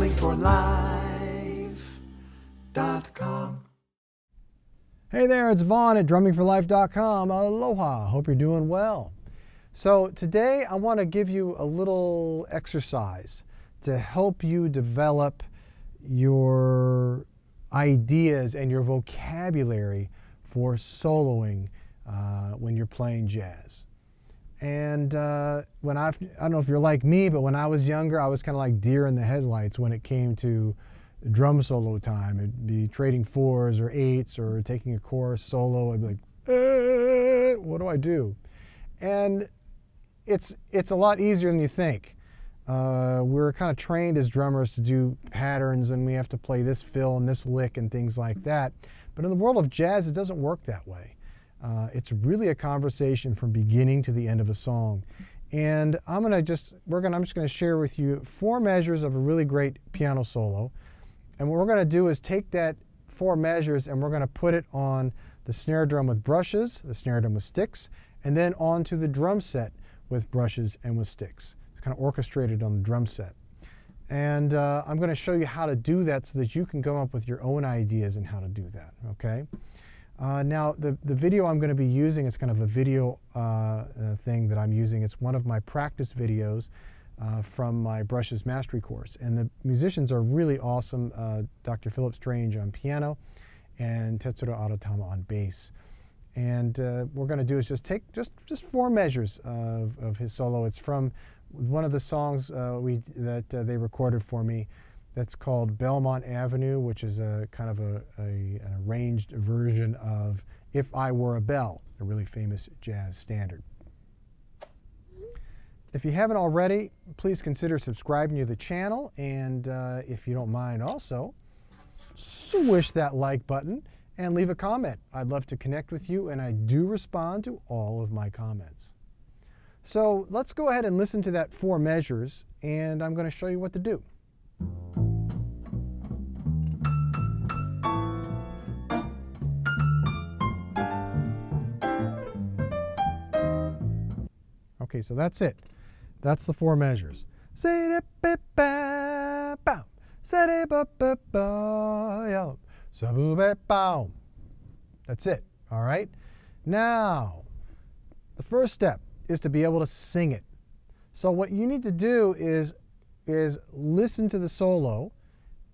drummingforlife.com. Hey there, it's Vaughn at drumingforlife.com. Aloha, hope you're doing well. So today I want to give you a little exercise to help you develop your ideas and your vocabulary for soloing when you're playing jazz. And I don't know if you're like me, but when I was younger, I was kind of like deer in the headlights when it came to drum solo time. It'd be trading 4s or 8s or taking a chorus solo. I'd be like, what do I do? And it's a lot easier than you think. We're kind of trained as drummers to do patterns, and we have to play this fill and this lick and things like that. But in the world of jazz, it doesn't work that way. It's really a conversation from beginning to the end of a song. And I'm just going to share with you 4 measures of a really great piano solo. And what we're going to do is take that 4 measures and we're going to put it on the snare drum with brushes, the snare drum with sticks, and then onto the drum set with brushes and with sticks. It's kind of orchestrated on the drum set. And I'm going to show you how to do that so that you can come up with your own ideas and how to do that, okay? Now, the video I'm going to be using is kind of a video thing that I'm using. It's one of my practice videos from my Brushes Mastery course. And the musicians are really awesome. Dr. Philip Strange on piano and Tetsuro Aratama on bass. And what we're going to do is just take just 4 measures of his solo. It's from one of the songs that they recorded for me. That's called Belmont Avenue, which is a kind of an arranged version of If I Were a Bell, a really famous jazz standard. If you haven't already, please consider subscribing to the channel, and if you don't mind also, swish that like button and leave a comment. I'd love to connect with you, and I do respond to all of my comments. So let's go ahead and listen to that 4 measures, and I'm going to show you what to do. Okay, so that's it. That's the 4 measures. That's it, all right? Now, the first step is to be able to sing it. So what you need to do is listen to the solo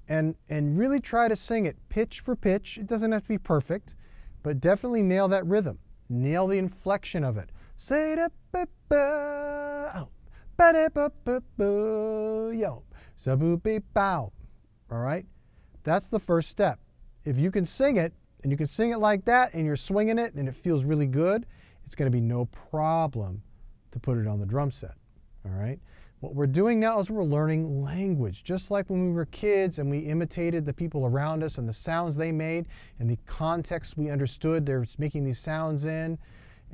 and really try to sing it pitch for pitch. It doesn't have to be perfect, but definitely nail that rhythm. Nail the inflection of it. Say da ba ba ba da ba ba ba yo sabu be bow. All right, that's the first step. If you can sing it, and you can sing it like that, and you're swinging it, and it feels really good, it's going to be no problem to put it on the drum set. All right. What we're doing now is we're learning language, just like when we were kids and we imitated the people around us and the sounds they made and the context we understood they're making these sounds in.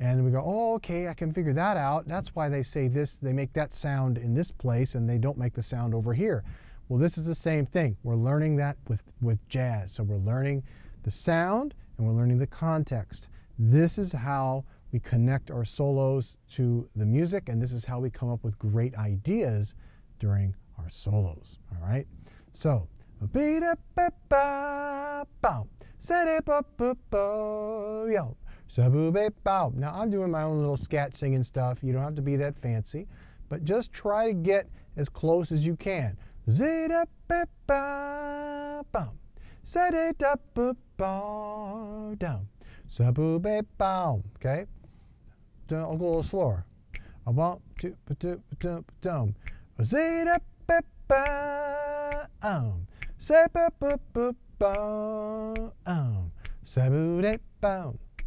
And we go, oh, okay, I can figure that out. That's why they say this, they make that sound in this place and they don't make the sound over here. Well, this is the same thing. We're learning that with jazz. So we're learning the sound and we're learning the context. This is how we connect our solos to the music, and this is how we come up with great ideas during our solos, all right? So, now I'm doing my own little scat singing stuff. You don't have to be that fancy, but just try to get as close as you can. Okay? I'll go a little slower. I want to dum.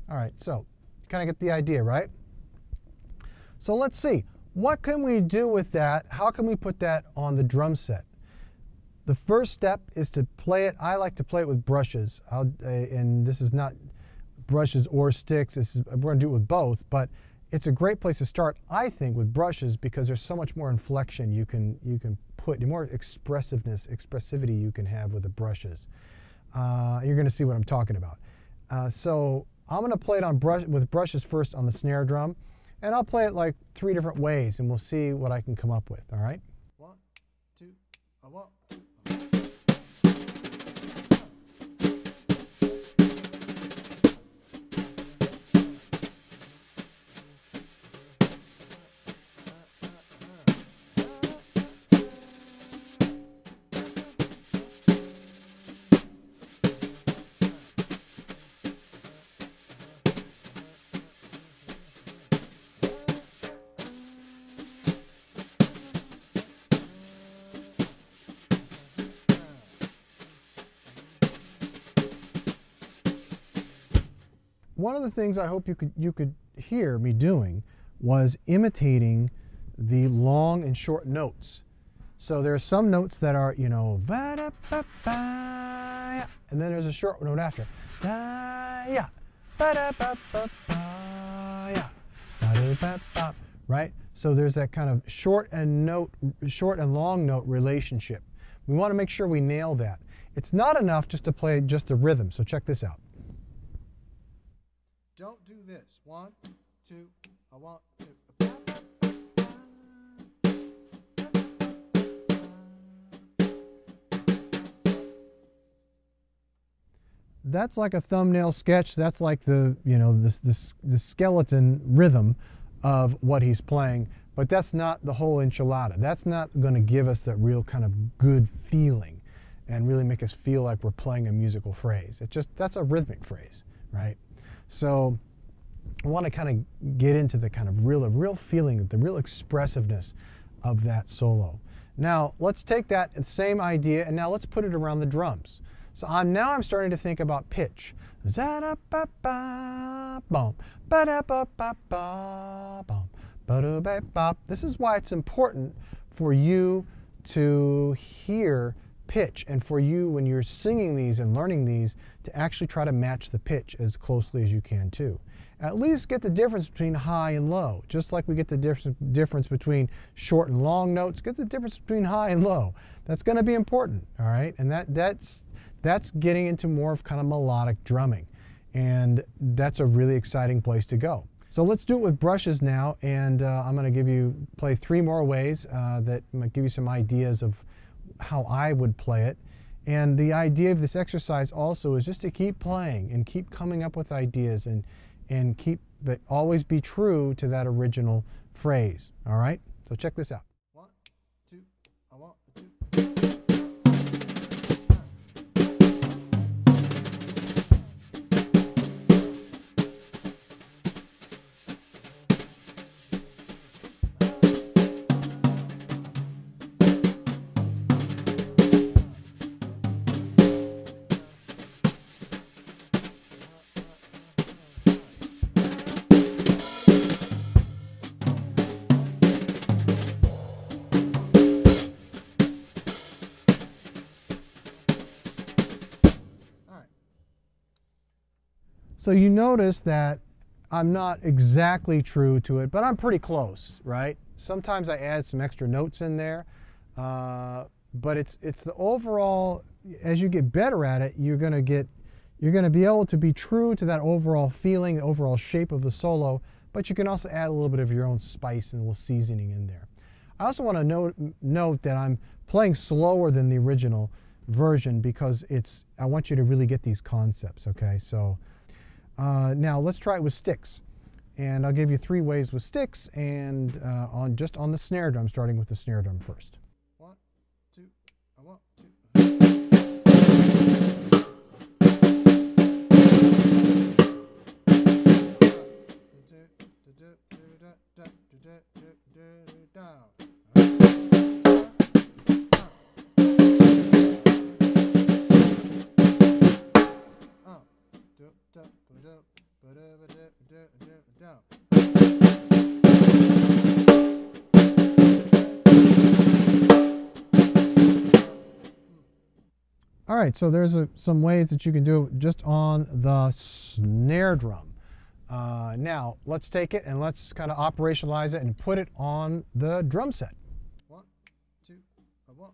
All right, so you kind of get the idea, right? So let's see. What can we do with that? How can we put that on the drum set? The first step is to play it. I like to play it with brushes. And this is not brushes or sticks. We're going to do it with both, but it's a great place to start, I think, with brushes because there's so much more inflection you can put, more expressivity you can have with the brushes. You're going to see what I'm talking about. So I'm going to play it with brushes first on the snare drum, and I'll play it like 3 different ways, and we'll see what I can come up with. All right? 1, 2, 1, 2. one of the things I hope you could hear me doing was imitating the long and short notes. So there are some notes that are, you know, and then there's a short note after. Right? So there's that kind of short and long note relationship. We want to make sure we nail that. It's not enough just to play just the rhythm. So check this out. Don't do this. 1, 2, I want to. That's like a thumbnail sketch. That's like the, you know, the skeleton rhythm of what he's playing, but that's not the whole enchilada. That's not going to give us that real kind of good feeling and really make us feel like we're playing a musical phrase. It's just, that's a rhythmic phrase, right? So I want to kind of get into the kind of real feeling, the real expressiveness of that solo. Now let's take that same idea and now let's put it around the drums. So now I'm starting to think about pitch. This is why it's important for you to hear pitch, and for you, when you're singing these and learning these, to actually try to match the pitch as closely as you can too. At least get the difference between high and low. Just like we get the difference between short and long notes, get the difference between high and low. That's going to be important, all right? And that's getting into more of kind of melodic drumming. And that's a really exciting place to go. So let's do it with brushes now, and I'm going to play 3 more ways that might give you some ideas of how I would play it. And the idea of this exercise also is just to keep playing and keep coming up with ideas but always be true to that original phrase. All right? So check this out. 1, 2, I want to. So you notice that I'm not exactly true to it, but I'm pretty close, right? Sometimes I add some extra notes in there, but it's the overall. As you get better at it, you're going to be able to be true to that overall feeling, the overall shape of the solo, but you can also add a little bit of your own spice and a little seasoning in there. I also want to note that I'm playing slower than the original version because I want you to really get these concepts, okay? So. Now let's try it with sticks, and I'll give you 3 ways with sticks, and just on the snare drum, starting with the snare drum first. 1, 2, I want to. All right, so there's some ways that you can do it just on the snare drum. Now, let's take it and let's kind of operationalize it and put it on the drum set. 1, 2, 1.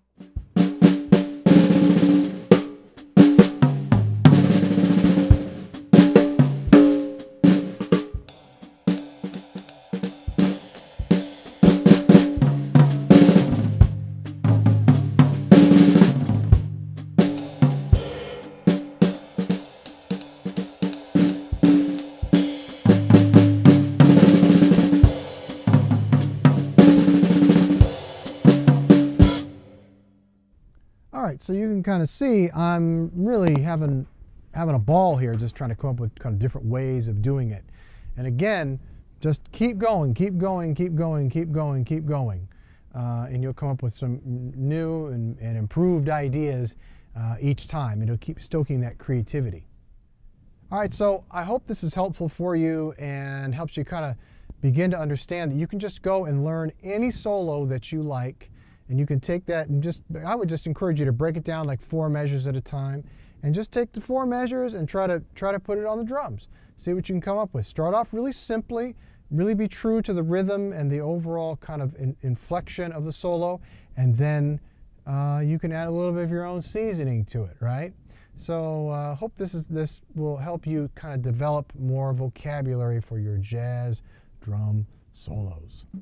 So you can kind of see I'm really having a ball here, just trying to come up with kind of different ways of doing it. And again, just keep going, keep going, keep going, keep going, keep going. And you'll come up with some new and improved ideas each time. It'll keep stoking that creativity. All right, so I hope this is helpful for you and helps you kind of begin to understand that you can just go and learn any solo that you like, and you can take that and I would just encourage you to break it down like 4 measures at a time, and just take the 4 measures and try to put it on the drums. See what you can come up with. Start off really simply, really be true to the rhythm and the overall kind of inflection of the solo, and then you can add a little bit of your own seasoning to it, right? So hope this will help you kind of develop more vocabulary for your jazz drum solos. A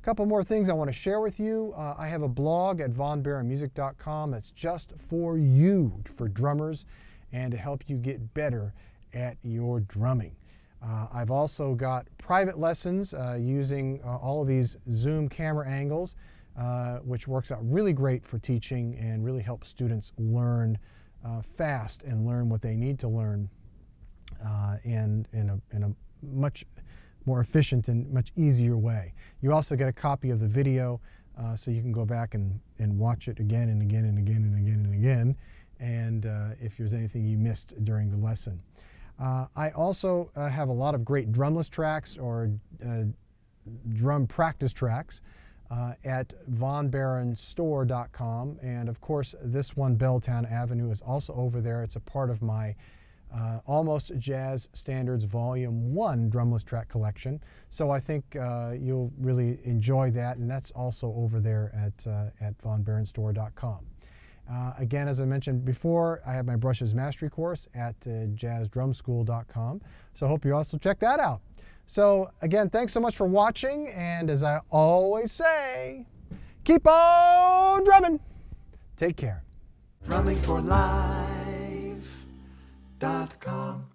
couple more things I want to share with you. I have a blog at vonbaronmusic.com that's just for you, for drummers, and to help you get better at your drumming. I've also got private lessons using all of these zoom camera angles, which works out really great for teaching and really helps students learn fast and learn what they need to learn in a much more efficient and much easier way. You also get a copy of the video so you can go back and watch it again and again and again and again and again, and if there's anything you missed during the lesson. I also have a lot of great drumless tracks or drum practice tracks at vonbaronstore.com, and of course this one, Belltown Avenue, is also over there. It's a part of my Almost Jazz Standards Volume 1 drumless track collection, so I think you'll really enjoy that, and that's also over there at vonbaronstore.com. Again, as I mentioned before, I have my brushes mastery course at jazzdrumschool.com, so I hope you also check that out. So again, thanks so much for watching, and as I always say, keep on drumming. Take care. drummingforlife.com